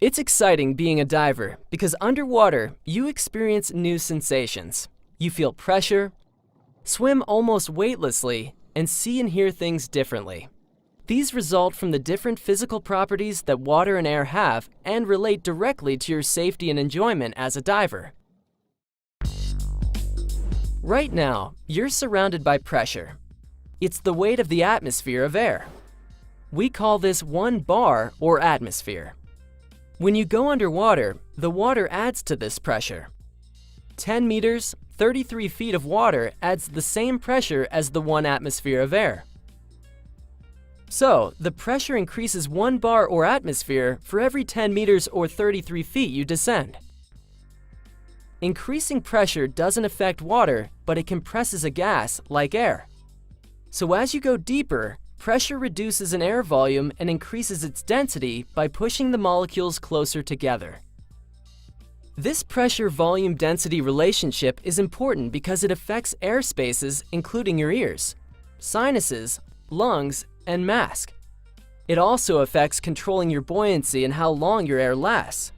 It's exciting being a diver because underwater, you experience new sensations. You feel pressure, swim almost weightlessly, and see and hear things differently. These result from the different physical properties that water and air have and relate directly to your safety and enjoyment as a diver. Right now, you're surrounded by pressure. It's the weight of the atmosphere of air. We call this 1 bar or atmosphere. When you go underwater, the water adds to this pressure. 10 meters, 33 feet of water adds the same pressure as the 1 atmosphere of air. So, the pressure increases 1 bar or atmosphere for every 10 meters or 33 feet you descend. Increasing pressure doesn't affect water, but it compresses a gas like air. So as you go deeper, pressure reduces an air volume and increases its density by pushing the molecules closer together. This pressure-volume density relationship is important because it affects air spaces including your ears, sinuses, lungs, and mask. It also affects controlling your buoyancy and how long your air lasts.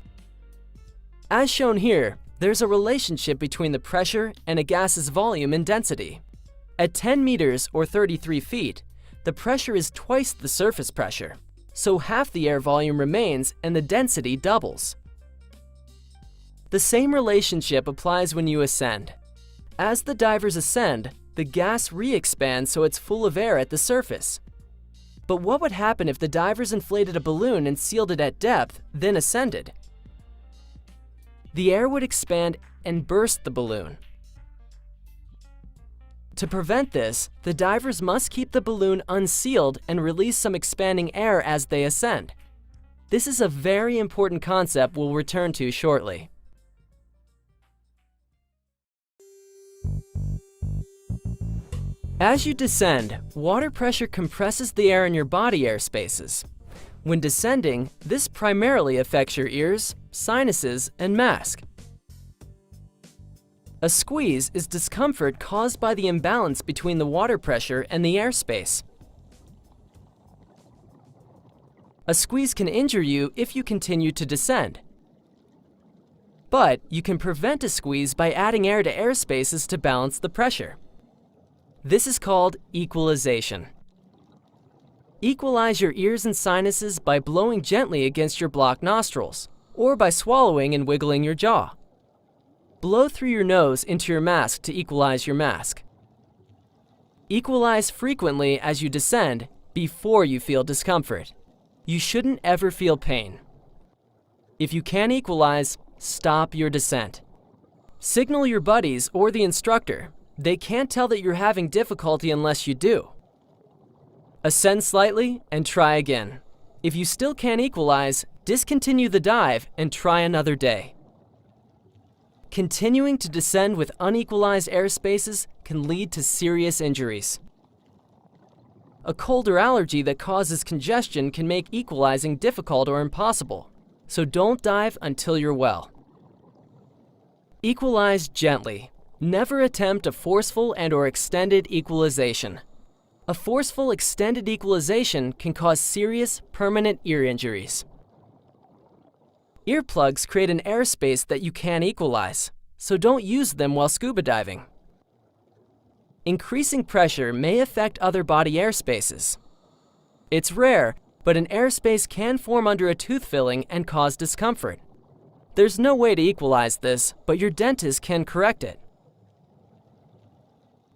As shown here, there's a relationship between the pressure and a gas's volume and density. At 10 meters or 33 feet, the pressure is twice the surface pressure, so half the air volume remains and the density doubles. The same relationship applies when you ascend. As the divers ascend, the gas re-expands so it's full of air at the surface. But what would happen if the divers inflated a balloon and sealed it at depth, then ascended? The air would expand and burst the balloon. To prevent this, the divers must keep the balloon unsealed and release some expanding air as they ascend. This is a very important concept we'll return to shortly. As you descend, water pressure compresses the air in your body air spaces. When descending, this primarily affects your ears, sinuses, and mask. A squeeze is discomfort caused by the imbalance between the water pressure and the airspace. A squeeze can injure you if you continue to descend. But you can prevent a squeeze by adding air to air spaces to balance the pressure. This is called equalization. Equalize your ears and sinuses by blowing gently against your blocked nostrils, or by swallowing and wiggling your jaw. Blow through your nose into your mask to equalize your mask. Equalize frequently as you descend before you feel discomfort. You shouldn't ever feel pain. If you can't equalize, stop your descent. Signal your buddies or the instructor. They can't tell that you're having difficulty unless you do. Ascend slightly and try again. If you still can't equalize, discontinue the dive and try another day. Continuing to descend with unequalized air spaces can lead to serious injuries. A cold or allergy that causes congestion can make equalizing difficult or impossible, so don't dive until you're well. Equalize gently. Never attempt a forceful and/or extended equalization. A forceful extended equalization can cause serious, permanent ear injuries. Earplugs create an airspace that you can't equalize, so don't use them while scuba diving. Increasing pressure may affect other body airspaces. It's rare, but an airspace can form under a tooth filling and cause discomfort. There's no way to equalize this, but your dentist can correct it.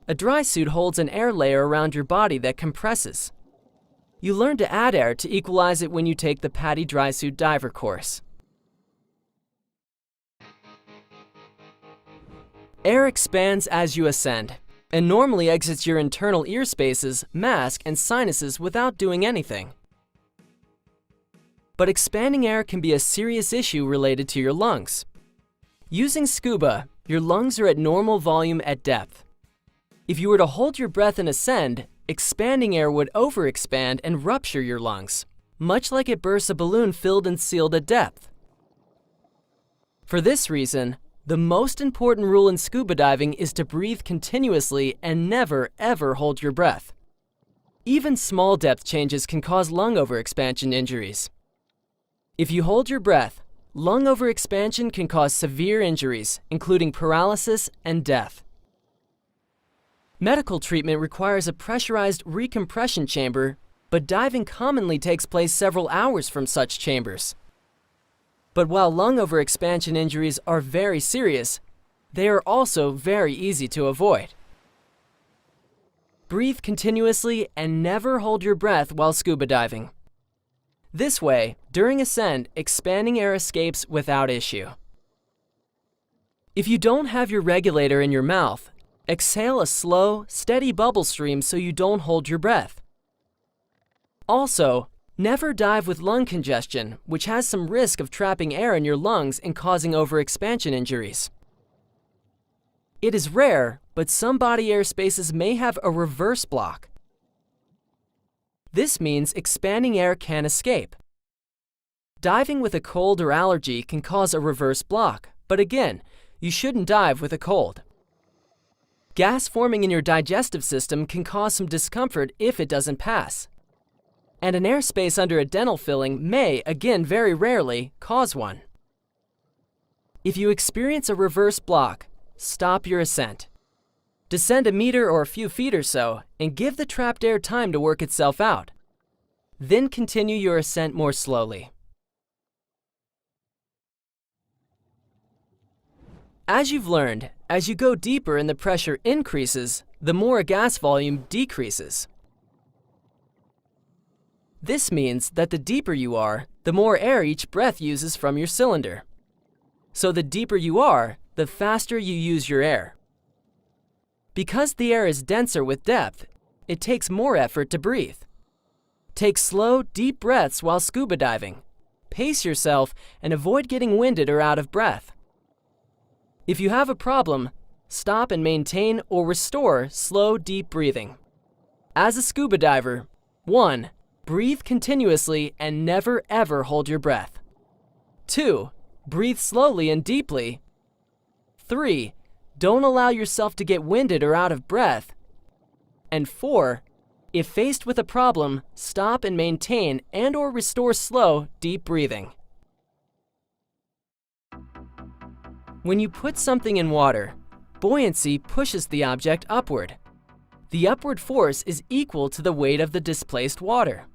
A dry suit holds an air layer around your body that compresses. You learn to add air to equalize it when you take the PADI Dry Suit Diver course. Air expands as you ascend, and normally exits your internal ear spaces, mask, and sinuses without doing anything. But expanding air can be a serious issue related to your lungs. Using scuba, your lungs are at normal volume at depth. If you were to hold your breath and ascend, expanding air would overexpand and rupture your lungs, much like it bursts a balloon filled and sealed at depth. For this reason, the most important rule in scuba diving is to breathe continuously and never, ever hold your breath. Even small depth changes can cause lung overexpansion injuries. If you hold your breath, lung overexpansion can cause severe injuries, including paralysis and death. Medical treatment requires a pressurized recompression chamber, but diving commonly takes place several hours from such chambers. But while lung overexpansion injuries are very serious, they are also very easy to avoid. Breathe continuously and never hold your breath while scuba diving. This way, during ascent, expanding air escapes without issue. If you don't have your regulator in your mouth, exhale a slow, steady bubble stream so you don't hold your breath. Also, never dive with lung congestion, which has some risk of trapping air in your lungs and causing overexpansion injuries. It is rare, but some body air spaces may have a reverse block. This means expanding air can escape. Diving with a cold or allergy can cause a reverse block, but again, you shouldn't dive with a cold. Gas forming in your digestive system can cause some discomfort if it doesn't pass. And an airspace under a dental filling may, again very rarely, cause one. If you experience a reverse block, stop your ascent. Descend a meter or a few feet or so, and give the trapped air time to work itself out. Then continue your ascent more slowly. As you've learned, as you go deeper and the pressure increases, the more a gas volume decreases. This means that the deeper you are, the more air each breath uses from your cylinder. So the deeper you are, the faster you use your air. Because the air is denser with depth, it takes more effort to breathe. Take slow, deep breaths while scuba diving. Pace yourself and avoid getting winded or out of breath. If you have a problem, stop and maintain or restore slow, deep breathing. As a scuba diver, 1. Breathe continuously and never ever hold your breath. 2. Breathe slowly and deeply. 3. Don't allow yourself to get winded or out of breath. And 4. If faced with a problem, stop and maintain and/or restore slow, deep breathing. When you put something in water, buoyancy pushes the object upward. The upward force is equal to the weight of the displaced water.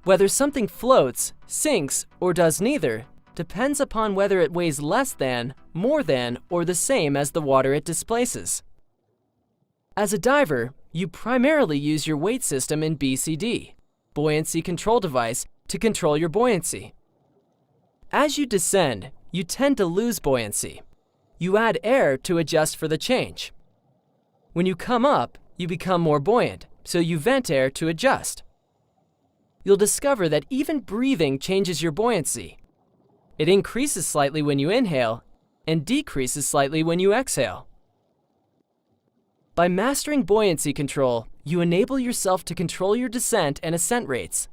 Whether something floats, sinks, or does neither depends upon whether it weighs less than, more than, or the same as the water it displaces. As a diver, you primarily use your weight system in BCD, buoyancy control device, to control your buoyancy. As you descend, you tend to lose buoyancy. You add air to adjust for the change. When you come up, you become more buoyant, so you vent air to adjust. You'll discover that even breathing changes your buoyancy. It increases slightly when you inhale and decreases slightly when you exhale. By mastering buoyancy control, you enable yourself to control your descent and ascent rates,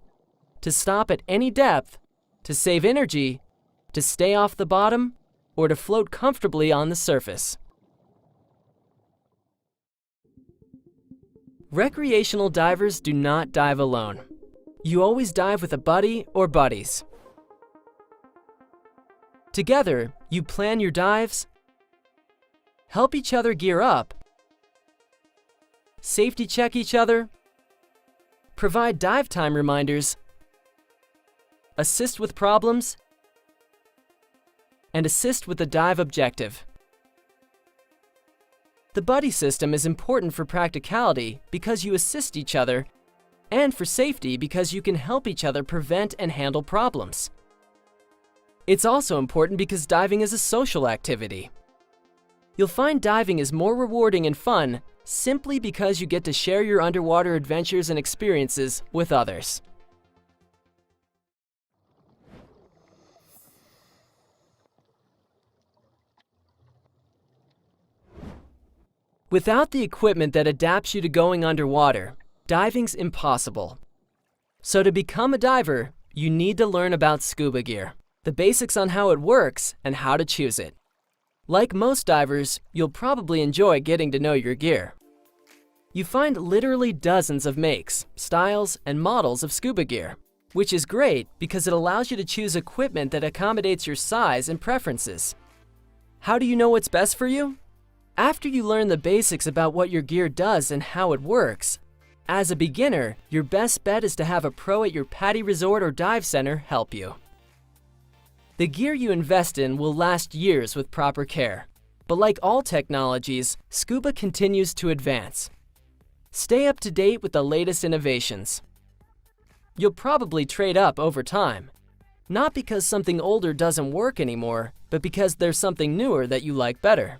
to stop at any depth, to save energy, to stay off the bottom, or to float comfortably on the surface. Recreational divers do not dive alone. You always dive with a buddy or buddies. Together, you plan your dives, help each other gear up, safety check each other, provide dive time reminders, assist with problems, and assist with the dive objective. The buddy system is important for practicality because you assist each other and for safety because you can help each other prevent and handle problems. It's also important because diving is a social activity. You'll find diving is more rewarding and fun simply because you get to share your underwater adventures and experiences with others. Without the equipment that adapts you to going underwater, diving's impossible. So to become a diver, you need to learn about scuba gear, the basics on how it works, and how to choose it. Like most divers, you'll probably enjoy getting to know your gear. You find literally dozens of makes, styles, and models of scuba gear, which is great because it allows you to choose equipment that accommodates your size and preferences. How do you know what's best for you? After you learn the basics about what your gear does and how it works, as a beginner, your best bet is to have a pro at your PADI resort or dive center help you. The gear you invest in will last years with proper care, but like all technologies, scuba continues to advance. Stay up to date with the latest innovations. You'll probably trade up over time, not because something older doesn't work anymore, but because there's something newer that you like better.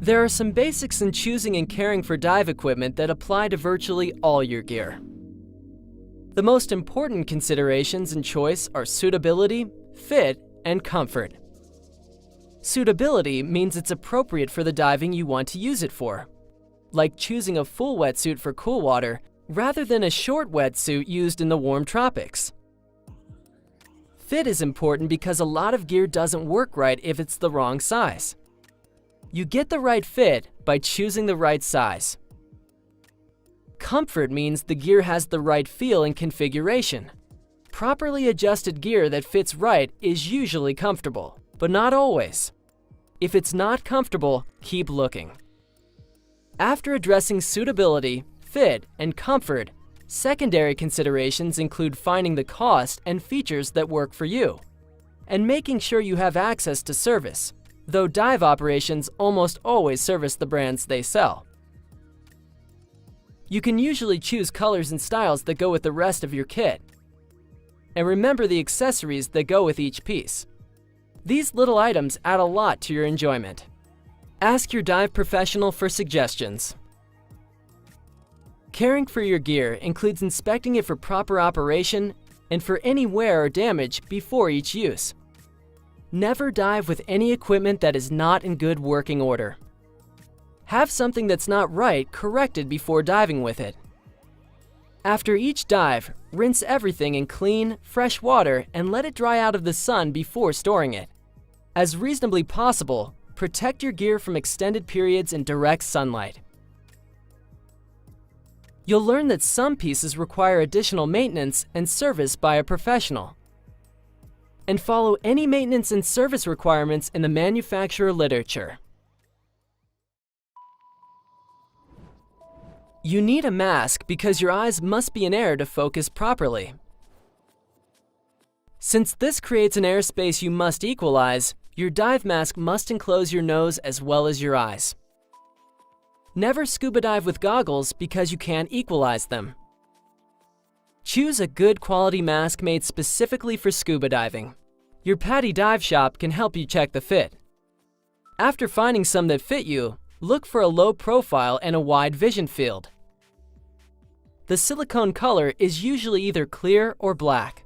There are some basics in choosing and caring for dive equipment that apply to virtually all your gear. The most important considerations in choice are suitability, fit, and comfort. Suitability means it's appropriate for the diving you want to use it for, like choosing a full wetsuit for cool water rather than a short wetsuit used in the warm tropics. Fit is important because a lot of gear doesn't work right if it's the wrong size. You get the right fit by choosing the right size. Comfort means the gear has the right feel and configuration. Properly adjusted gear that fits right is usually comfortable, but not always. If it's not comfortable, keep looking. After addressing suitability, fit, and comfort, secondary considerations include finding the cost and features that work for you, and making sure you have access to service, though dive operations almost always service the brands they sell. You can usually choose colors and styles that go with the rest of your kit. And remember the accessories that go with each piece. These little items add a lot to your enjoyment. Ask your dive professional for suggestions. Caring for your gear includes inspecting it for proper operation and for any wear or damage before each use. Never dive with any equipment that is not in good working order. Have something that's not right corrected before diving with it. After each dive, rinse everything in clean, fresh water and let it dry out of the sun before storing it. As reasonably possible, protect your gear from extended periods in direct sunlight. You'll learn that some pieces require additional maintenance and service by a professional. And follow any maintenance and service requirements in the manufacturer literature. You need a mask because your eyes must be in air to focus properly. Since this creates an airspace you must equalize, your dive mask must enclose your nose as well as your eyes. Never scuba dive with goggles because you can't equalize them. Choose a good quality mask made specifically for scuba diving. Your PADI dive shop can help you check the fit. After finding some that fit you, look for a low profile and a wide vision field. The silicone color is usually either clear or black.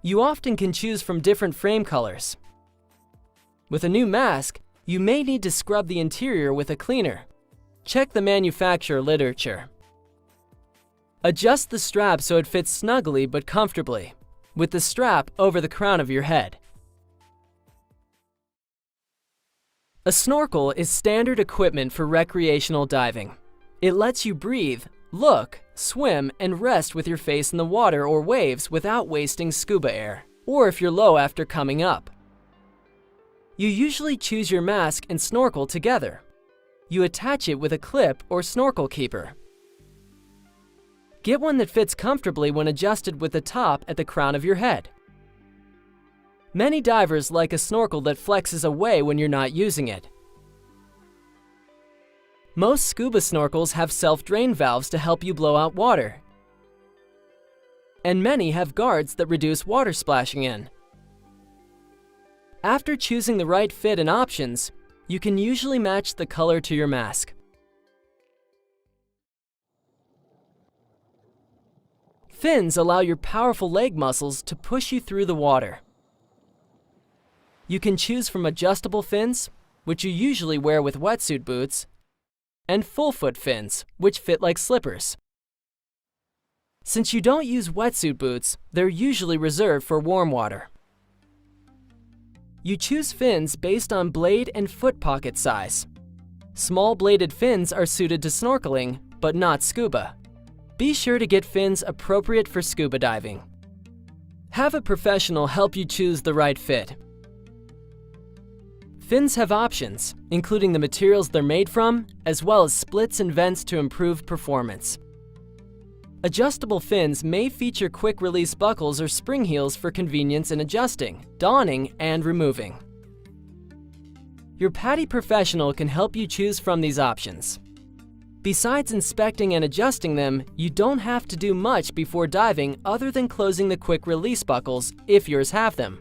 You often can choose from different frame colors. With a new mask, you may need to scrub the interior with a cleaner. Check the manufacturer literature. Adjust the strap so it fits snugly but comfortably, with the strap over the crown of your head. A snorkel is standard equipment for recreational diving. It lets you breathe, look, swim, and rest with your face in the water or waves without wasting scuba air, or if you're low after coming up. You usually choose your mask and snorkel together. You attach it with a clip or snorkel keeper. Get one that fits comfortably when adjusted with the top at the crown of your head. Many divers like a snorkel that flexes away when you're not using it. Most scuba snorkels have self-drain valves to help you blow out water, and many have guards that reduce water splashing in. After choosing the right fit and options, you can usually match the color to your mask. Fins allow your powerful leg muscles to push you through the water. You can choose from adjustable fins, which you usually wear with wetsuit boots, and full-foot fins, which fit like slippers. Since you don't use wetsuit boots, they're usually reserved for warm water. You choose fins based on blade and foot pocket size. Small bladed fins are suited to snorkeling, but not scuba. Be sure to get fins appropriate for scuba diving. Have a professional help you choose the right fit. Fins have options, including the materials they're made from, as well as splits and vents to improve performance. Adjustable fins may feature quick-release buckles or spring heels for convenience in adjusting, donning, and removing. Your PADI professional can help you choose from these options. Besides inspecting and adjusting them, you don't have to do much before diving other than closing the quick-release buckles if yours have them.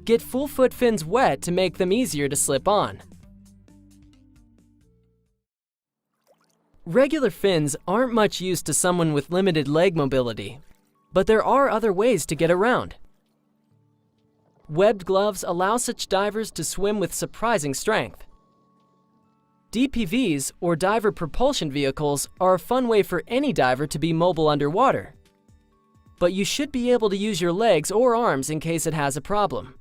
Get full-foot fins wet to make them easier to slip on. Regular fins aren't much use to someone with limited leg mobility, but there are other ways to get around. Webbed gloves allow such divers to swim with surprising strength. DPVs, or diver propulsion vehicles, are a fun way for any diver to be mobile underwater. But you should be able to use your legs or arms in case it has a problem.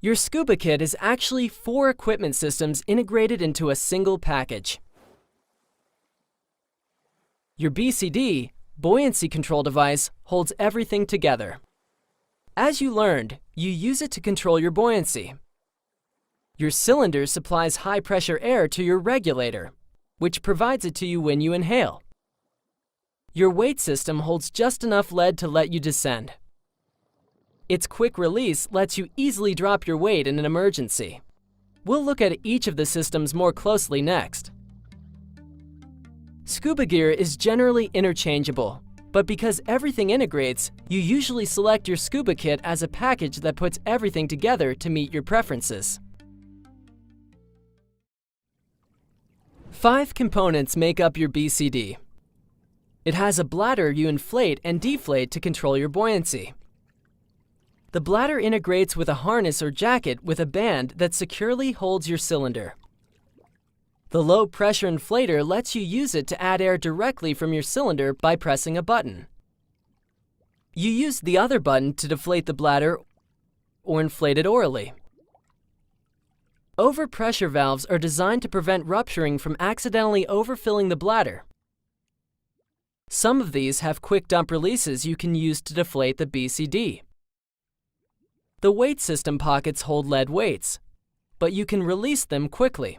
Your scuba kit is actually 4 equipment systems integrated into a single package. Your BCD, buoyancy control device, holds everything together. As you learned, you use it to control your buoyancy. Your cylinder supplies high-pressure air to your regulator, which provides it to you when you inhale. Your weight system holds just enough lead to let you descend. Its quick release lets you easily drop your weight in an emergency. We'll look at each of the systems more closely next. Scuba gear is generally interchangeable, but because everything integrates, you usually select your scuba kit as a package that puts everything together to meet your preferences. 5 components make up your BCD. It has a bladder you inflate and deflate to control your buoyancy. The bladder integrates with a harness or jacket with a band that securely holds your cylinder. The low-pressure inflator lets you use it to add air directly from your cylinder by pressing a button. You use the other button to deflate the bladder or inflate it orally. Overpressure valves are designed to prevent rupturing from accidentally overfilling the bladder. Some of these have quick dump releases you can use to deflate the BCD. The weight system pockets hold lead weights, but you can release them quickly.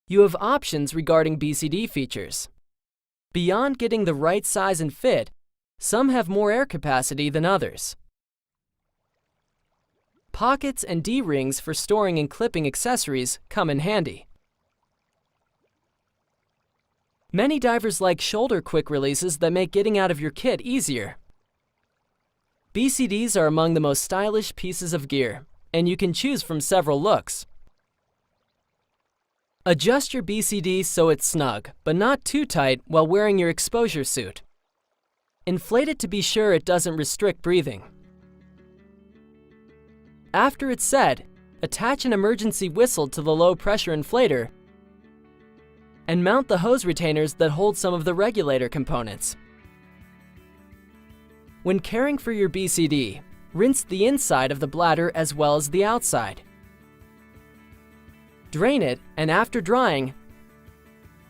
You have options regarding BCD features. Beyond getting the right size and fit, some have more air capacity than others. Pockets and D-rings for storing and clipping accessories come in handy. Many divers like shoulder quick releases that make getting out of your kit easier. BCDs are among the most stylish pieces of gear, and you can choose from several looks. Adjust your BCD so it's snug, but not too tight while wearing your exposure suit. Inflate it to be sure it doesn't restrict breathing. After it's set, attach an emergency whistle to the low-pressure inflator and mount the hose retainers that hold some of the regulator components. When caring for your BCD, rinse the inside of the bladder as well as the outside. Drain it, and after drying,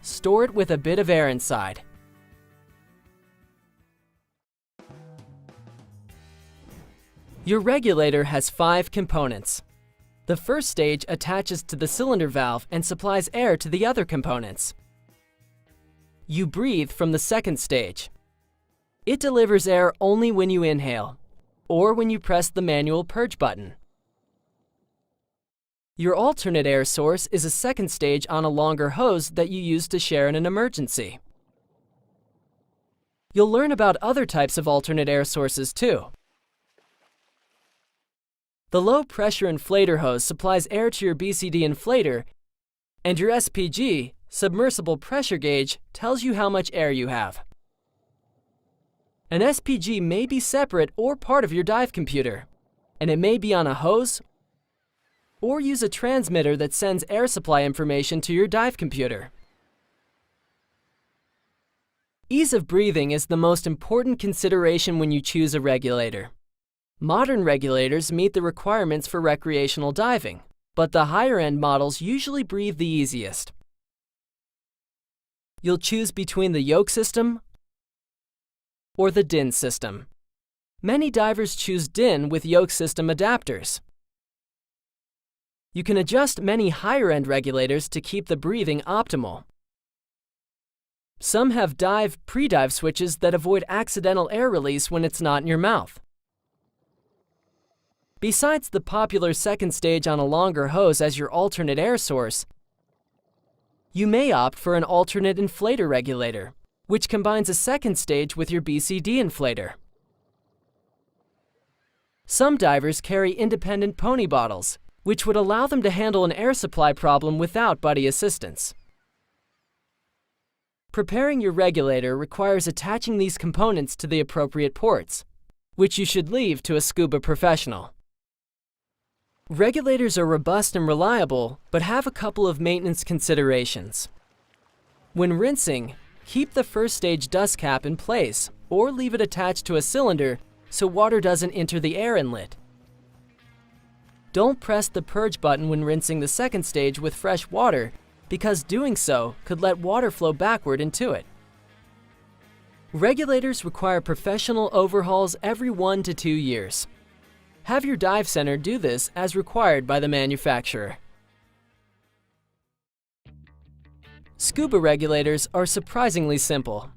store it with a bit of air inside. Your regulator has 5 components. The first stage attaches to the cylinder valve and supplies air to the other components. You breathe from the second stage. It delivers air only when you inhale, or when you press the manual purge button. Your alternate air source is a second stage on a longer hose that you use to share in an emergency. You'll learn about other types of alternate air sources too. The low-pressure inflator hose supplies air to your BCD inflator, and your SPG, submersible pressure gauge, tells you how much air you have. An SPG may be separate or part of your dive computer, and it may be on a hose or use a transmitter that sends air supply information to your dive computer. Ease of breathing is the most important consideration when you choose a regulator. Modern regulators meet the requirements for recreational diving, but the higher-end models usually breathe the easiest. You'll choose between the yoke system or the DIN system. Many divers choose DIN with yoke system adapters. You can adjust many higher-end regulators to keep the breathing optimal. Some have pre-dive switches that avoid accidental air release when it's not in your mouth. Besides the popular second stage on a longer hose as your alternate air source, you may opt for an alternate inflator regulator, which combines a second stage with your BCD inflator. Some divers carry independent pony bottles, which would allow them to handle an air supply problem without buddy assistance. Preparing your regulator requires attaching these components to the appropriate ports, which you should leave to a scuba professional. Regulators are robust and reliable, but have a couple of maintenance considerations. When rinsing, keep the first stage dust cap in place or leave it attached to a cylinder so water doesn't enter the air inlet. Don't press the purge button when rinsing the second stage with fresh water, because doing so could let water flow backward into it. Regulators require professional overhauls every 1 to 2 years. Have your dive center do this as required by the manufacturer. Scuba regulators are surprisingly simple.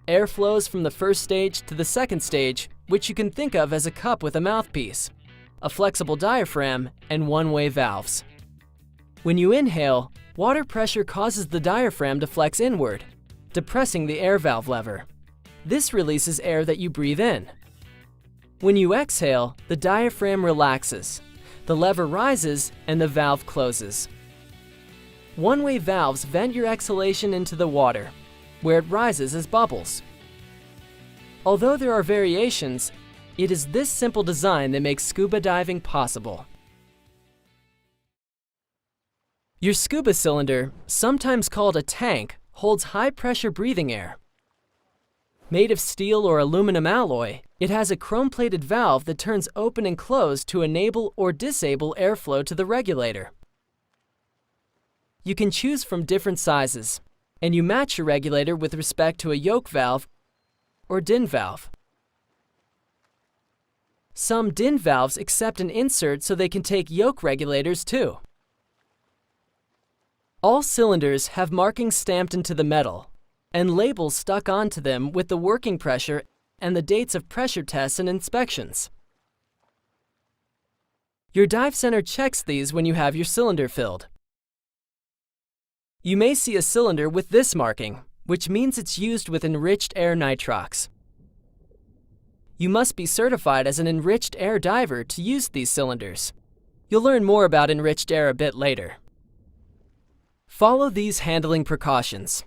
Air flows from the first stage to the second stage, which you can think of as a cup with a mouthpiece, a flexible diaphragm, and one-way valves. When you inhale, water pressure causes the diaphragm to flex inward, depressing the air valve lever. This releases air that you breathe in. When you exhale, the diaphragm relaxes, the lever rises, and the valve closes. One-way valves vent your exhalation into the water, where it rises as bubbles. Although there are variations, it is this simple design that makes scuba diving possible. Your scuba cylinder, sometimes called a tank, holds high-pressure breathing air. Made of steel or aluminum alloy, it has a chrome-plated valve that turns open and closed to enable or disable airflow to the regulator. You can choose from different sizes, and you match your regulator with respect to a yoke valve or DIN valve. Some DIN valves accept an insert so they can take yoke regulators too. All cylinders have markings stamped into the metal and labels stuck onto them with the working pressure and the dates of pressure tests and inspections. Your dive center checks these when you have your cylinder filled. You may see a cylinder with this marking, which means it's used with enriched air nitrox. You must be certified as an enriched air diver to use these cylinders. You'll learn more about enriched air a bit later. Follow these handling precautions.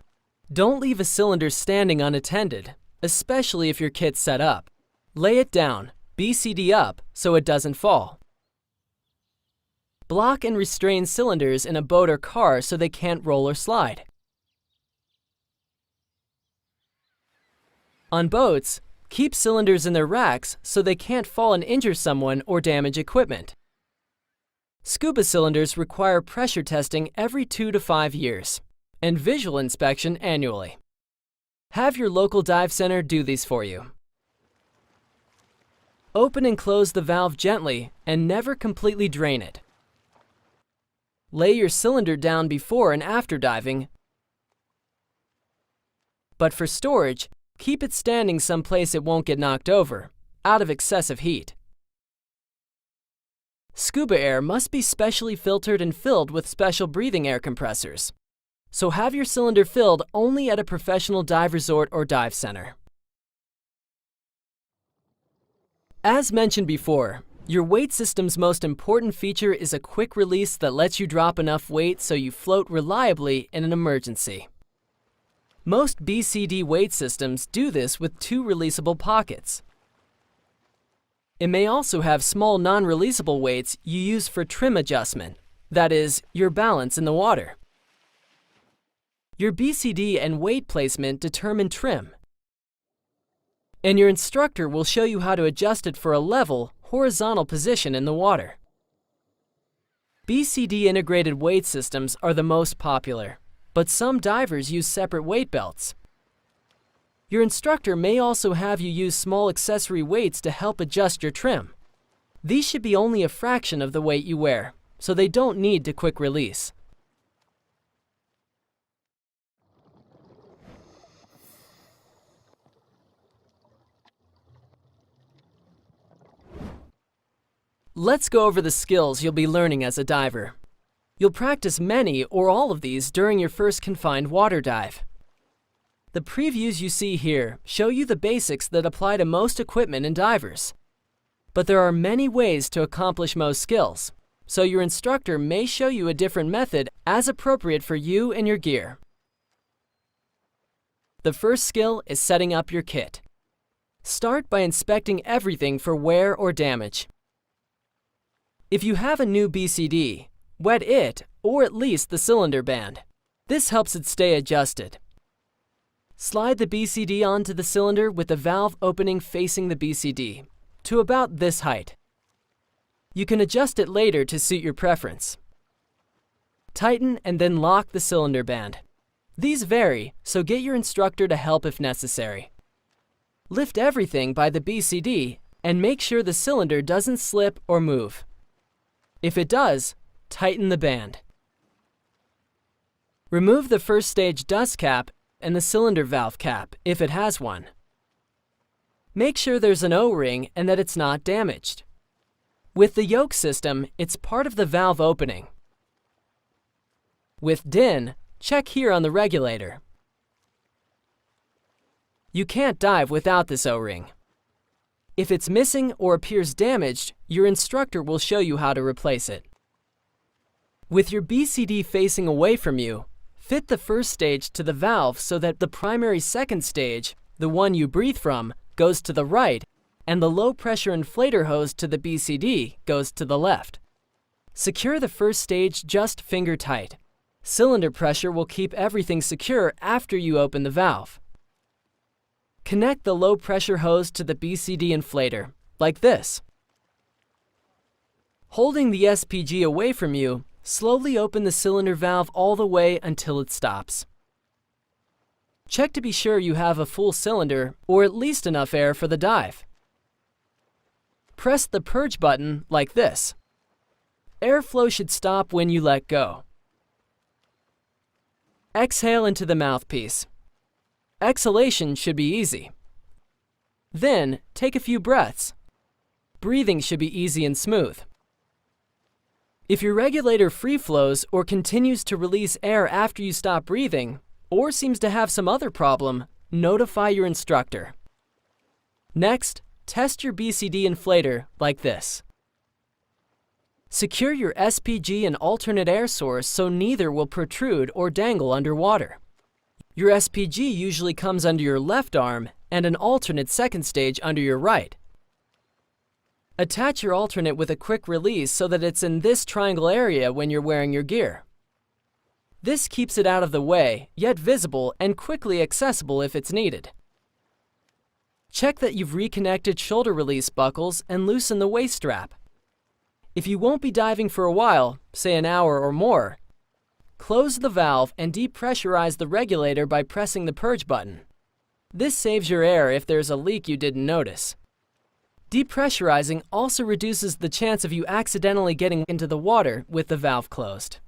Don't leave a cylinder standing unattended, especially if your kit's set up. Lay it down, BCD up, so it doesn't fall. Block and restrain cylinders in a boat or car so they can't roll or slide. On boats, keep cylinders in their racks so they can't fall and injure someone or damage equipment. Scuba cylinders require pressure testing every 2 to 5 years, and visual inspection annually. Have your local dive center do these for you. Open and close the valve gently and never completely drain it. Lay your cylinder down before and after diving, but for storage, keep it standing someplace it won't get knocked over, out of excessive heat. Scuba air must be specially filtered and filled with special breathing air compressors. So have your cylinder filled only at a professional dive resort or dive center. As mentioned before, your weight system's most important feature is a quick release that lets you drop enough weight so you float reliably in an emergency. Most BCD weight systems do this with two releasable pockets. It may also have small non-releasable weights you use for trim adjustment, that is, your balance in the water. Your BCD and weight placement determine trim, and your instructor will show you how to adjust it for a level, horizontal position in the water. BCD integrated weight systems are the most popular, but some divers use separate weight belts. Your instructor may also have you use small accessory weights to help adjust your trim. These should be only a fraction of the weight you wear, so they don't need to quick release. Let's go over the skills you'll be learning as a diver. You'll practice many or all of these during your first confined water dive. The previews you see here show you the basics that apply to most equipment and divers. But there are many ways to accomplish most skills, so your instructor may show you a different method as appropriate for you and your gear. The first skill is setting up your kit. Start by inspecting everything for wear or damage. If you have a new BCD, wet it, or at least the cylinder band. This helps it stay adjusted. Slide the BCD onto the cylinder with the valve opening facing the BCD, to about this height. You can adjust it later to suit your preference. Tighten and then lock the cylinder band. These vary, so get your instructor to help if necessary. Lift everything by the BCD and make sure the cylinder doesn't slip or move. If it does, tighten the band. Remove the first stage dust cap and the cylinder valve cap, if it has one. Make sure there's an O-ring and that it's not damaged. With the yoke system, it's part of the valve opening. With DIN, check here on the regulator. You can't dive without this O-ring. If it's missing or appears damaged, your instructor will show you how to replace it. With your BCD facing away from you, fit the first stage to the valve so that the primary second stage, the one you breathe from, goes to the right, and the low-pressure inflator hose to the BCD goes to the left. Secure the first stage just finger tight. Cylinder pressure will keep everything secure after you open the valve. Connect the low-pressure hose to the BCD inflator, like this. Holding the SPG away from you, slowly open the cylinder valve all the way until it stops. Check to be sure you have a full cylinder, or at least enough air for the dive. Press the purge button like this. Airflow should stop when you let go. Exhale into the mouthpiece. Exhalation should be easy. Then, take a few breaths. Breathing should be easy and smooth. If your regulator free flows or continues to release air after you stop breathing, or seems to have some other problem, notify your instructor. Next, test your BCD inflator like this. Secure your SPG and alternate air source so neither will protrude or dangle underwater. Your SPG usually comes under your left arm and an alternate second stage under your right. Attach your alternate with a quick release so that it's in this triangle area when you're wearing your gear. This keeps it out of the way, yet visible and quickly accessible if it's needed. Check that you've reconnected shoulder release buckles and loosen the waist strap. If you won't be diving for a while, say an hour or more, close the valve and depressurize the regulator by pressing the purge button. This saves your air if there's a leak you didn't notice. Depressurizing also reduces the chance of you accidentally getting into the water with the valve closed.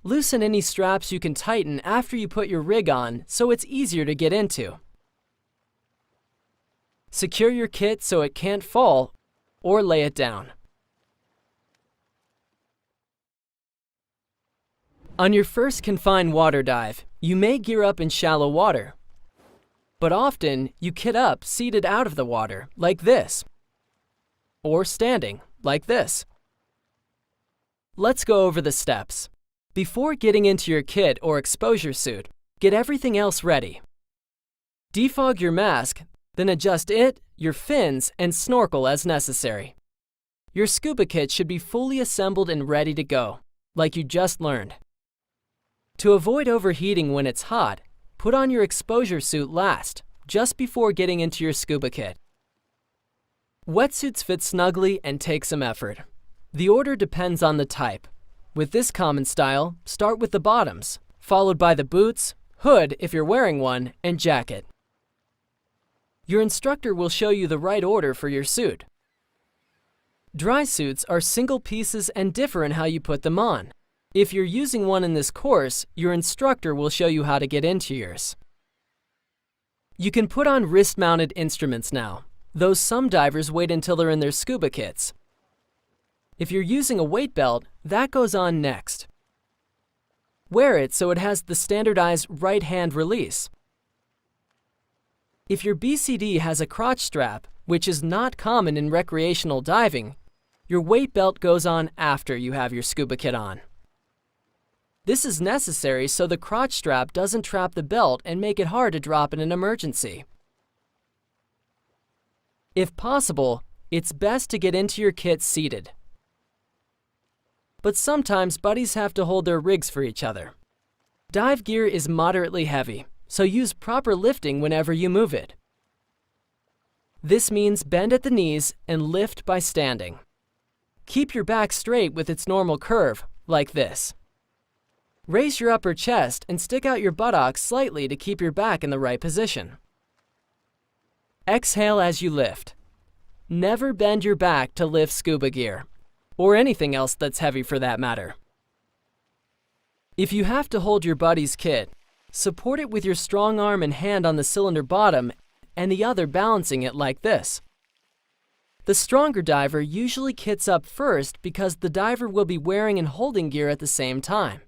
Loosen any straps you can tighten after you put your rig on so it's easier to get into. Secure your kit so it can't fall or lay it down. On your first confined water dive, you may gear up in shallow water, but often you kit up seated out of the water, like this, or standing, like this. Let's go over the steps. Before getting into your kit or exposure suit, get everything else ready. Defog your mask, then adjust it, your fins, and snorkel as necessary. Your scuba kit should be fully assembled and ready to go, like you just learned. To avoid overheating when it's hot, put on your exposure suit last, just before getting into your scuba kit. Wetsuits fit snugly and take some effort. The order depends on the type. With this common style, start with the bottoms, followed by the boots, hood if you're wearing one, and jacket. Your instructor will show you the right order for your suit. Dry suits are single pieces and differ in how you put them on. If you're using one in this course, your instructor will show you how to get into yours. You can put on wrist-mounted instruments now, though some divers wait until they're in their scuba kits. If you're using a weight belt, that goes on next. Wear it so it has the standardized right-hand release. If your BCD has a crotch strap, which is not common in recreational diving, your weight belt goes on after you have your scuba kit on. This is necessary so the crotch strap doesn't trap the belt and make it hard to drop in an emergency. If possible, it's best to get into your kit seated. But sometimes buddies have to hold their rigs for each other. Dive gear is moderately heavy, so use proper lifting whenever you move it. This means bend at the knees and lift by standing. Keep your back straight with its normal curve, like this. Raise your upper chest and stick out your buttocks slightly to keep your back in the right position. Exhale as you lift. Never bend your back to lift scuba gear, or anything else that's heavy for that matter. If you have to hold your buddy's kit, support it with your strong arm and hand on the cylinder bottom and the other balancing it like this. The stronger diver usually kits up first because the diver will be wearing and holding gear at the same time.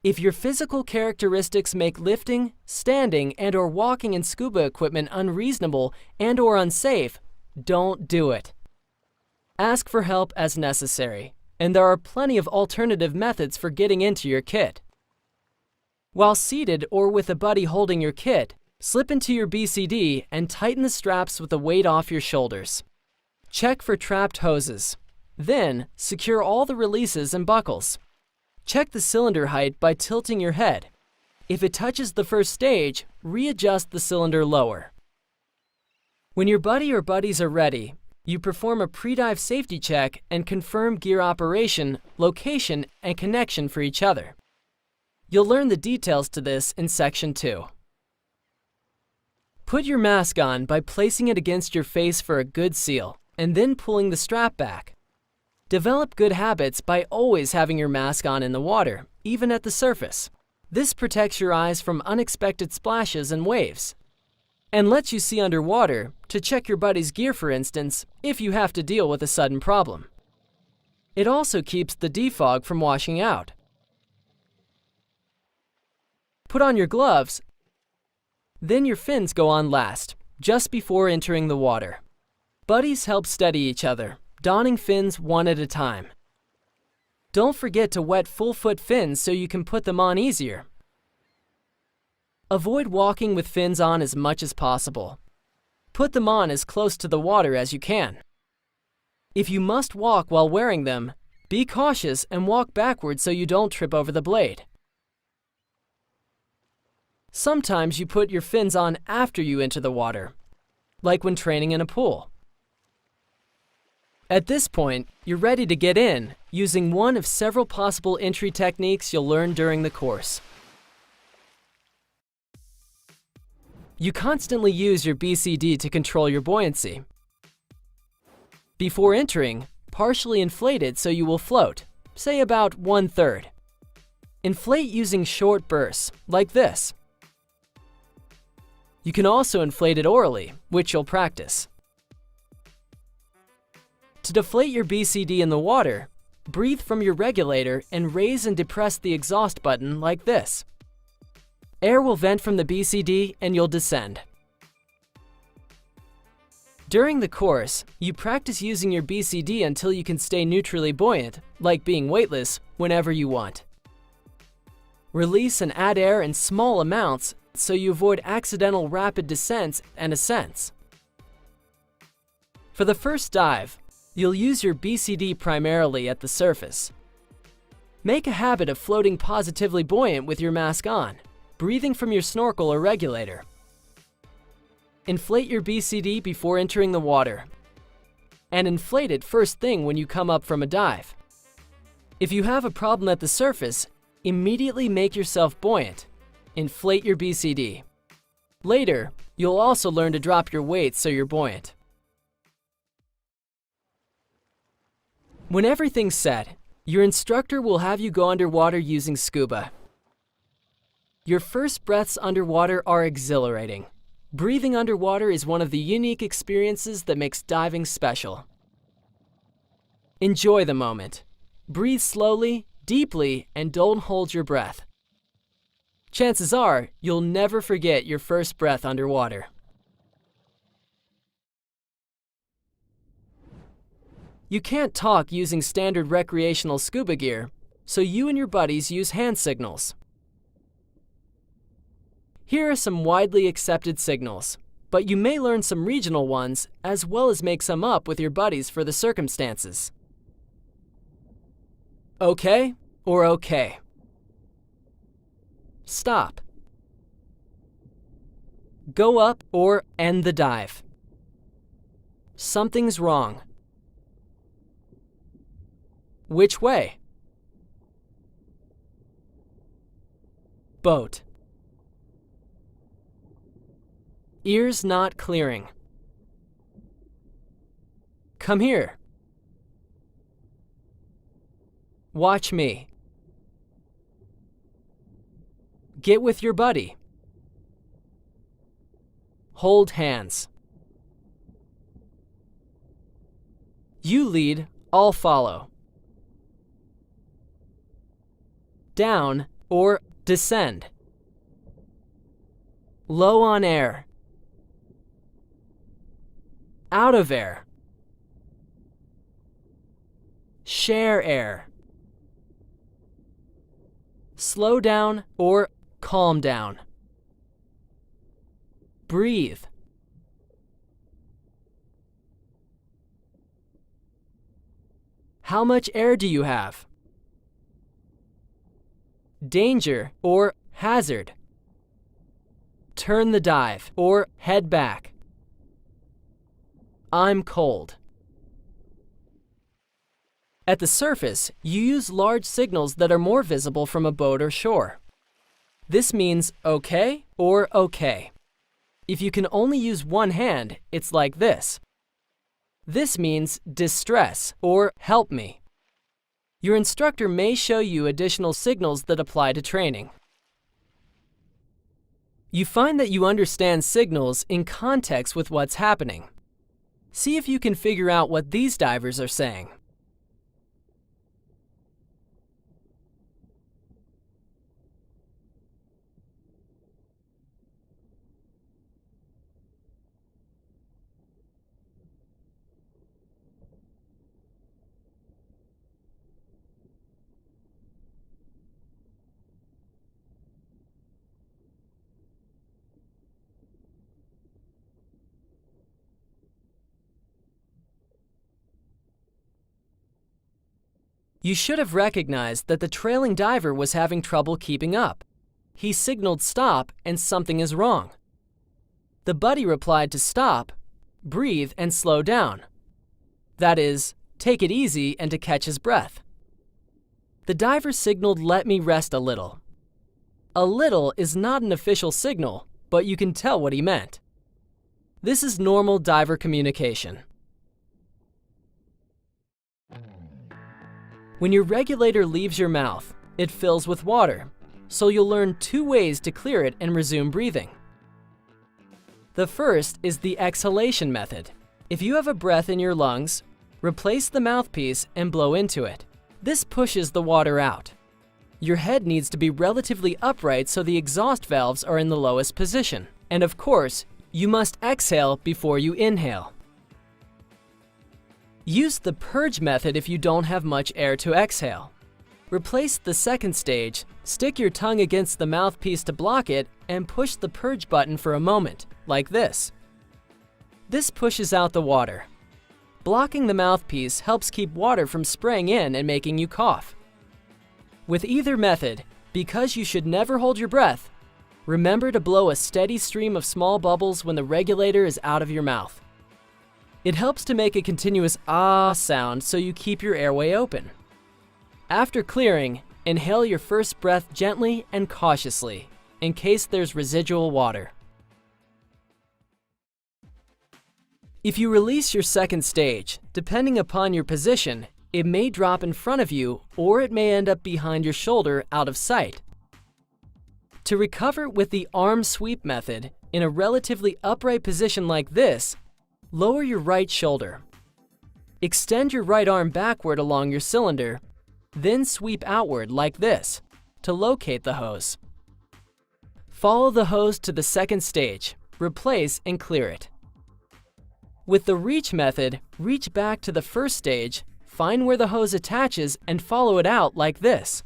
If your physical characteristics make lifting, standing, and/or walking in scuba equipment unreasonable and/or unsafe, don't do it. Ask for help as necessary, and there are plenty of alternative methods for getting into your kit. While seated or with a buddy holding your kit, slip into your BCD and tighten the straps with the weight off your shoulders. Check for trapped hoses. Then, secure all the releases and buckles. Check the cylinder height by tilting your head. If it touches the first stage, readjust the cylinder lower. When your buddy or buddies are ready, you perform a pre-dive safety check and confirm gear operation, location, and connection for each other. You'll learn the details to this in Section 2. Put your mask on by placing it against your face for a good seal, and then pulling the strap back. Develop good habits by always having your mask on in the water, even at the surface. This protects your eyes from unexpected splashes and waves, and lets you see underwater to check your buddy's gear, for instance, if you have to deal with a sudden problem. It also keeps the defog from washing out. Put on your gloves, then your fins go on last, just before entering the water. Buddies help steady each other, donning fins one at a time. Don't forget to wet full-foot fins so you can put them on easier. Avoid walking with fins on as much as possible. Put them on as close to the water as you can. If you must walk while wearing them, be cautious and walk backwards so you don't trip over the blade. Sometimes you put your fins on after you enter the water, like when training in a pool. At this point, you're ready to get in, using one of several possible entry techniques you'll learn during the course. You constantly use your BCD to control your buoyancy. Before entering, partially inflate it so you will float, say about 1/3. Inflate using short bursts, like this. You can also inflate it orally, which you'll practice. To deflate your BCD in the water, breathe from your regulator and raise and depress the exhaust button like this. Air will vent from the BCD and you'll descend. During the course, you practice using your BCD until you can stay neutrally buoyant, like being weightless, whenever you want. Release and add air in small amounts so you avoid accidental rapid descents and ascents. For the first dive, you'll use your BCD primarily at the surface. Make a habit of floating positively buoyant with your mask on, breathing from your snorkel or regulator. Inflate your BCD before entering the water, and inflate it first thing when you come up from a dive. If you have a problem at the surface, immediately make yourself buoyant. Inflate your BCD. Later, you'll also learn to drop your weight so you're buoyant. When everything's set, your instructor will have you go underwater using scuba. Your first breaths underwater are exhilarating. Breathing underwater is one of the unique experiences that makes diving special. Enjoy the moment. Breathe slowly, deeply, and don't hold your breath. Chances are, you'll never forget your first breath underwater. You can't talk using standard recreational scuba gear, so you and your buddies use hand signals. Here are some widely accepted signals, but you may learn some regional ones as well as make some up with your buddies for the circumstances. Okay or okay. Stop. Go up or end the dive. Something's wrong. Which way? Boat. Ears not clearing. Come here. Watch me. Get with your buddy. Hold hands. You lead, I'll follow. Down or descend. Low on air. Out of air. Share air. Slow down or calm down. Breathe. How much air do you have? Danger or hazard. Turn the dive or head back. I'm cold. At the surface, you use large signals that are more visible from a boat or shore. This means okay or okay. If you can only use one hand, it's like this. This means distress or help me. Your instructor may show you additional signals that apply to training. You find that you understand signals in context with what's happening. See if you can figure out what these divers are saying. You should have recognized that the trailing diver was having trouble keeping up. He signaled stop and something is wrong. The buddy replied to stop, breathe, and slow down. That is, take it easy and to catch his breath. The diver signaled let me rest a little. A little is not an official signal, but you can tell what he meant. This is normal diver communication. When your regulator leaves your mouth, it fills with water, so you'll learn 2 ways to clear it and resume breathing. The first is the exhalation method. If you have a breath in your lungs, replace the mouthpiece and blow into it. This pushes the water out. Your head needs to be relatively upright so the exhaust valves are in the lowest position. And of course, you must exhale before you inhale. Use the purge method if you don't have much air to exhale. Replace the second stage, stick your tongue against the mouthpiece to block it, and push the purge button for a moment, like this. This pushes out the water. Blocking the mouthpiece helps keep water from spraying in and making you cough. With either method, because you should never hold your breath, remember to blow a steady stream of small bubbles when the regulator is out of your mouth. It helps to make a continuous ah sound so you keep your airway open. After clearing, inhale your first breath gently and cautiously, in case there's residual water. If you release your second stage, depending upon your position, it may drop in front of you or it may end up behind your shoulder out of sight. To recover with the arm sweep method, in a relatively upright position like this, lower your right shoulder. Extend your right arm backward along your cylinder, then sweep outward like this to locate the hose. Follow the hose to the second stage, replace and clear it. With the reach method, reach back to the first stage, find where the hose attaches and follow it out like this.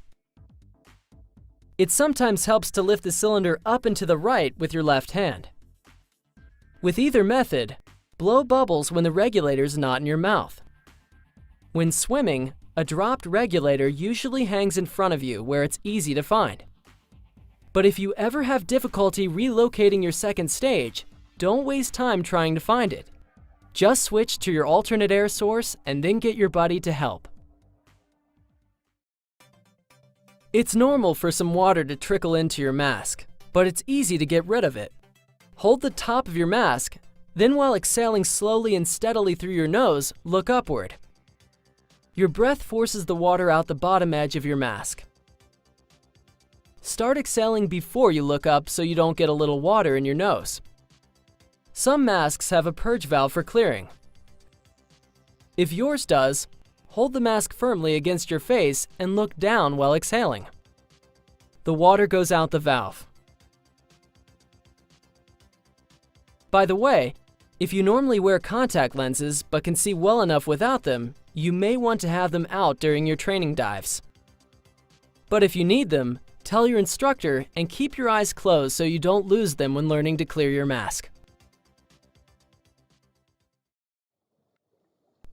It sometimes helps to lift the cylinder up and to the right with your left hand. With either method, blow bubbles when the regulator is not in your mouth. When swimming, a dropped regulator usually hangs in front of you where it's easy to find. But if you ever have difficulty relocating your second stage, don't waste time trying to find it. Just switch to your alternate air source and then get your buddy to help. It's normal for some water to trickle into your mask, but it's easy to get rid of it. Hold the top of your mask, then while exhaling slowly and steadily through your nose, look upward. Your breath forces the water out the bottom edge of your mask. Start exhaling before you look up so you don't get a little water in your nose. Some masks have a purge valve for clearing. If yours does, hold the mask firmly against your face and look down while exhaling. The water goes out the valve. By the way, if you normally wear contact lenses but can see well enough without them, you may want to have them out during your training dives. But if you need them, tell your instructor and keep your eyes closed so you don't lose them when learning to clear your mask.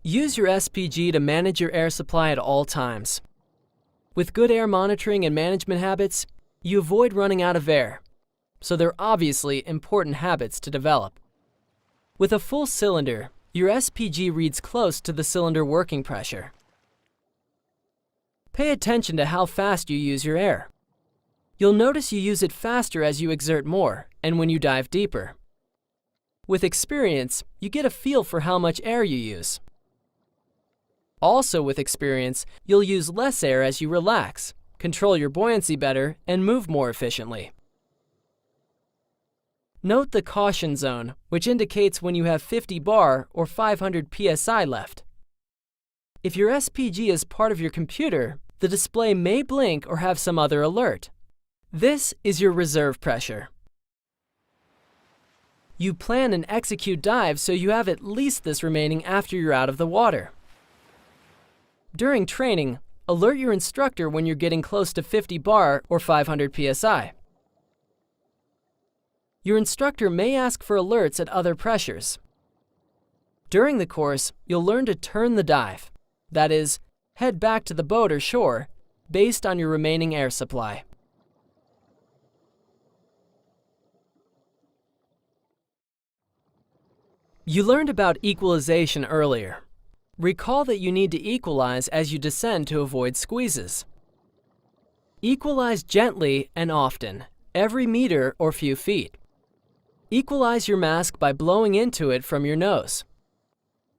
Use your SPG to manage your air supply at all times. With good air monitoring and management habits, you avoid running out of air, so they're obviously important habits to develop. With a full cylinder, your SPG reads close to the cylinder working pressure. Pay attention to how fast you use your air. You'll notice you use it faster as you exert more and when you dive deeper. With experience, you get a feel for how much air you use. Also with experience, you'll use less air as you relax, control your buoyancy better, and move more efficiently. Note the caution zone, which indicates when you have 50 bar or 500 psi left. If your SPG is part of your computer, the display may blink or have some other alert. This is your reserve pressure. You plan and execute dives so you have at least this remaining after you're out of the water. During training, alert your instructor when you're getting close to 50 bar or 500 psi. Your instructor may ask for alerts at other pressures. During the course, you'll learn to turn the dive, that is, head back to the boat or shore, based on your remaining air supply. You learned about equalization earlier. Recall that you need to equalize as you descend to avoid squeezes. Equalize gently and often, every meter or few feet. Equalize your mask by blowing into it from your nose.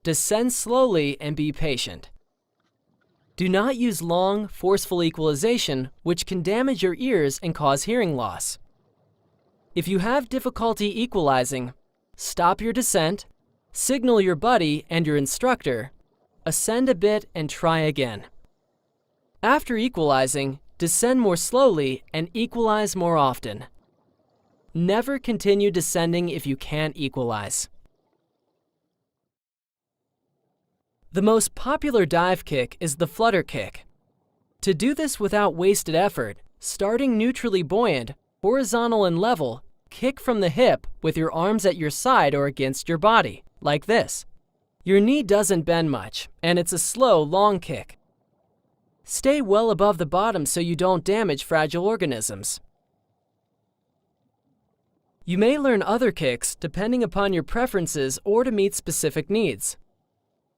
Descend slowly and be patient. Do not use long, forceful equalization, which can damage your ears and cause hearing loss. If you have difficulty equalizing, stop your descent, signal your buddy and your instructor, ascend a bit and try again. After equalizing, descend more slowly and equalize more often. Never continue descending if you can't equalize. The most popular dive kick is the flutter kick. To do this without wasted effort, starting neutrally buoyant, horizontal and level, kick from the hip with your arms at your side or against your body, like this. Your knee doesn't bend much, and it's a slow, long kick. Stay well above the bottom so you don't damage fragile organisms. You may learn other kicks depending upon your preferences or to meet specific needs.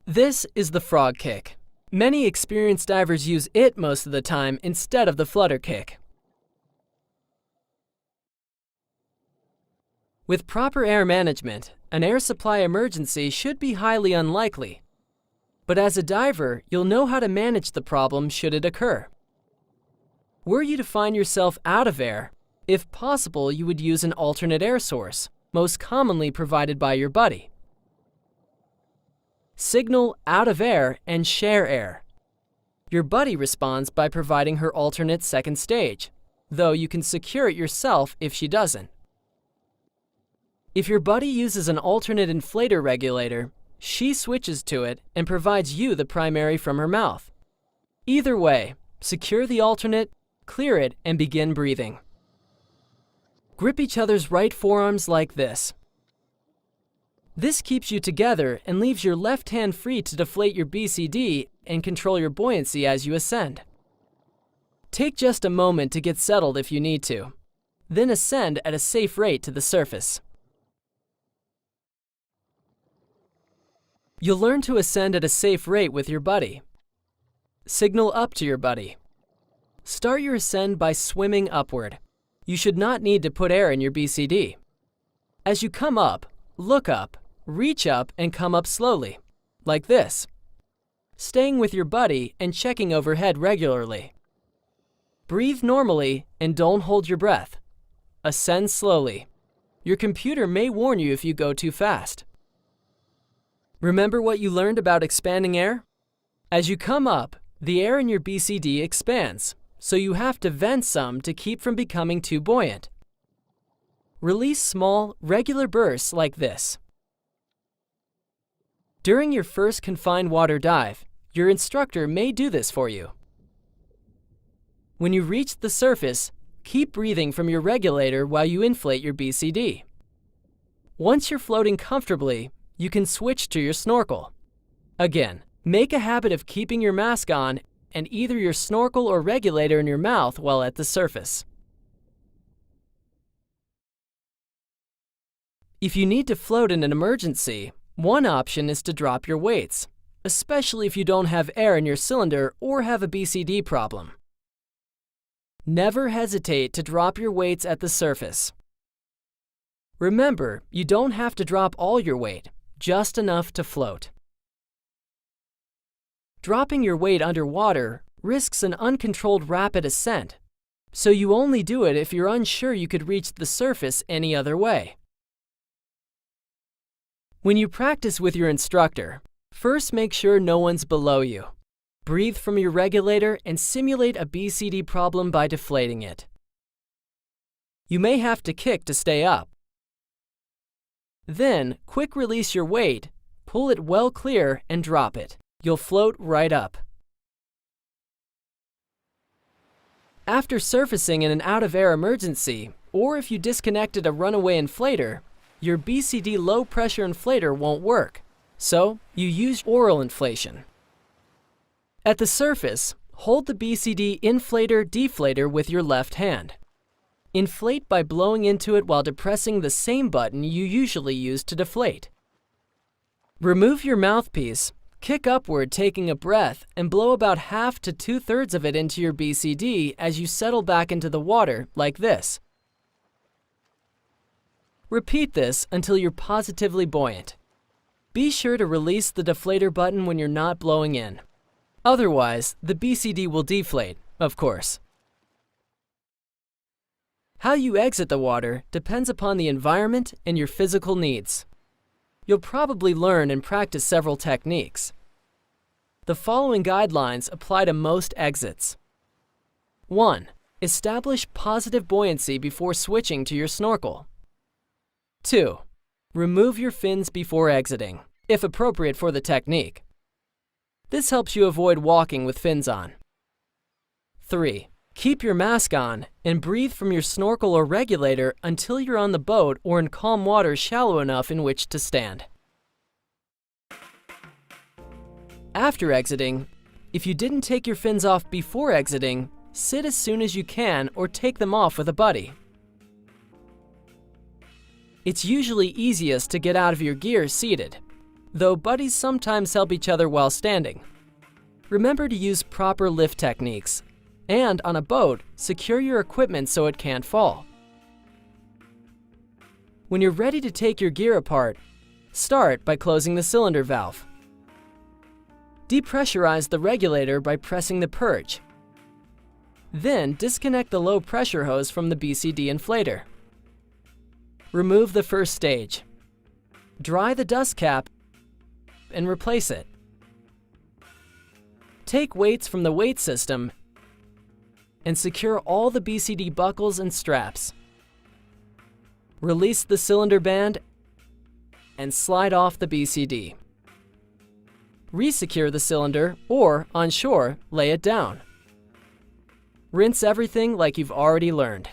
This is the frog kick. Many experienced divers use it most of the time instead of the flutter kick. With proper air management, an air supply emergency should be highly unlikely. But as a diver, you'll know how to manage the problem should it occur. Were you to find yourself out of air, if possible, you would use an alternate air source, most commonly provided by your buddy. Signal out of air and share air. Your buddy responds by providing her alternate second stage, though you can secure it yourself if she doesn't. If your buddy uses an alternate inflator regulator, she switches to it and provides you the primary from her mouth. Either way, secure the alternate, clear it, and begin breathing. Grip each other's right forearms like this. This keeps you together and leaves your left hand free to deflate your BCD and control your buoyancy as you ascend. Take just a moment to get settled if you need to, then ascend at a safe rate to the surface. You'll learn to ascend at a safe rate with your buddy. Signal up to your buddy. Start your ascend by swimming upward. You should not need to put air in your BCD. As you come up, look up, reach up, and come up slowly, like this, staying with your buddy and checking overhead regularly. Breathe normally and don't hold your breath. Ascend slowly. Your computer may warn you if you go too fast. Remember what you learned about expanding air? As you come up, the air in your BCD expands, so you have to vent some to keep from becoming too buoyant. Release small, regular bursts like this. During your first confined water dive, your instructor may do this for you. When you reach the surface, keep breathing from your regulator while you inflate your BCD. Once you're floating comfortably, you can switch to your snorkel. Again, make a habit of keeping your mask on and either your snorkel or regulator in your mouth while at the surface. If you need to float in an emergency, one option is to drop your weights, especially if you don't have air in your cylinder or have a BCD problem. Never hesitate to drop your weights at the surface. Remember, you don't have to drop all your weight, just enough to float. Dropping your weight underwater risks an uncontrolled rapid ascent, so you only do it if you're unsure you could reach the surface any other way. When you practice with your instructor, first make sure no one's below you. Breathe from your regulator and simulate a BCD problem by deflating it. You may have to kick to stay up. Then, quick release your weight, pull it well clear, and drop it. You'll float right up. After surfacing in an out-of-air emergency, or if you disconnected a runaway inflator, your BCD low-pressure inflator won't work, so you use oral inflation. At the surface, hold the BCD inflator-deflator with your left hand. Inflate by blowing into it while depressing the same button you usually use to deflate. Remove your mouthpiece, kick upward taking a breath, and blow about half to 2/3 of it into your BCD as you settle back into the water, like this. Repeat this until you're positively buoyant. Be sure to release the deflator button when you're not blowing in. Otherwise, the BCD will deflate, of course. How you exit the water depends upon the environment and your physical needs. You'll probably learn and practice several techniques. The following guidelines apply to most exits. 1. Establish positive buoyancy before switching to your snorkel. 2. Remove your fins before exiting, if appropriate for the technique. This helps you avoid walking with fins on. 3. Keep your mask on and breathe from your snorkel or regulator until you're on the boat or in calm water shallow enough in which to stand. After exiting, if you didn't take your fins off before exiting, sit as soon as you can or take them off with a buddy. It's usually easiest to get out of your gear seated, though buddies sometimes help each other while standing. Remember to use proper lift techniques, and on a boat, secure your equipment so it can't fall. When you're ready to take your gear apart, start by closing the cylinder valve. Depressurize the regulator by pressing the purge. Then disconnect the low pressure hose from the BCD inflator. Remove the first stage. Dry the dust cap and replace it. Take weights from the weight system and secure all the BCD buckles and straps. Release the cylinder band and slide off the BCD. Resecure the cylinder or, on shore, lay it down. Rinse everything like you've already learned.